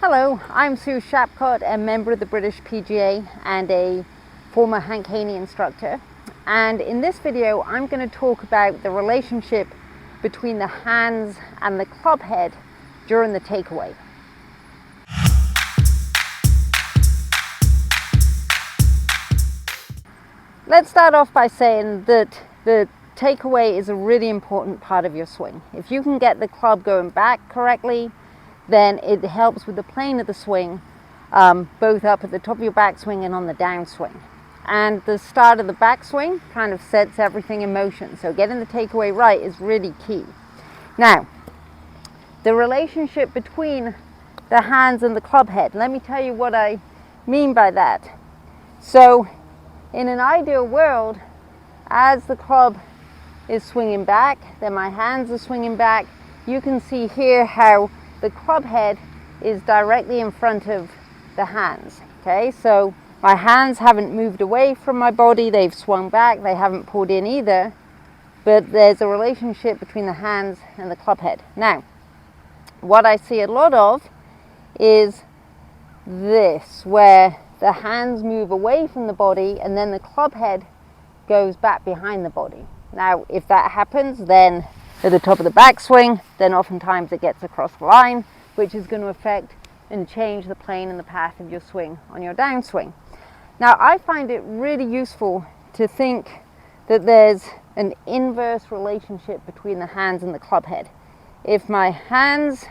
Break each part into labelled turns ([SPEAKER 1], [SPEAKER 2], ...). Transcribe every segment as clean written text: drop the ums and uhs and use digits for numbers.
[SPEAKER 1] Hello, I'm Sue Shapcott, a member of the British PGA and a former Hank Haney instructor. And in this video, I'm going to talk about the relationship between the hands and the club head during the takeaway. Let's start off by saying that the takeaway is a really important part of your swing. If you can get the club going back correctly, then it helps with the plane of the swing, both up at the top of your backswing and on the downswing. And the start of the backswing kind of sets everything in motion. So getting the takeaway right is really key. Now, the relationship between the hands and the club head. Let me tell you what I mean by that. So, in an ideal world, as the club is swinging back, then my hands are swinging back. You can see here how the club head is directly in front of the hands. Okay, so my hands haven't moved away from my body, they've swung back, they haven't pulled in either, but there's a relationship between the hands and the club head. Now, what I see a lot of is this, where the hands move away from the body and then the club head goes back behind the body. Now, if that happens, then at the top of the backswing, then oftentimes it gets across the line, which is going to affect and change the plane and the path of your swing on your downswing. Now, I find it really useful to think that there's an inverse relationship between the hands and the club head. If my hands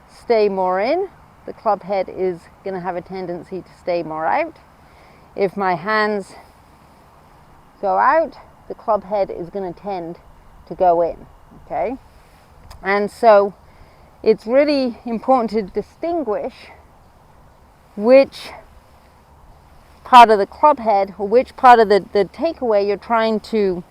[SPEAKER 1] stay more in, the club head is going to have a tendency to stay more out. If my hands go out, the club head is going to tend to go in. Okay, and so it's really important to distinguish which part of the club head or which part of the takeaway you're trying to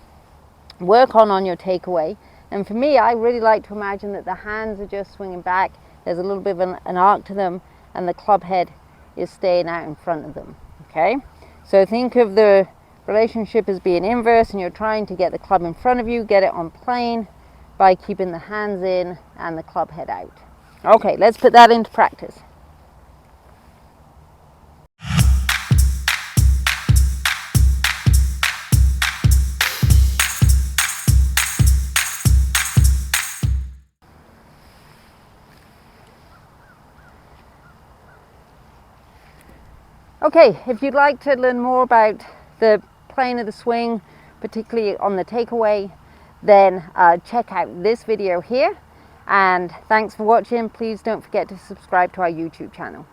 [SPEAKER 1] work on your takeaway. And for me, I really like to imagine that the hands are just swinging back, there's a little bit of an arc to them, and the club head is staying out in front of them. Okay, so think of the relationship as being inverse, and you're trying to get the club in front of you, get it on plane, by keeping the hands in and the club head out. Okay, let's put that into practice. Okay, if you'd like to learn more about the plane of the swing, particularly on the takeaway, then check out this video here, and thanks for watching. Please don't forget to subscribe to our YouTube channel.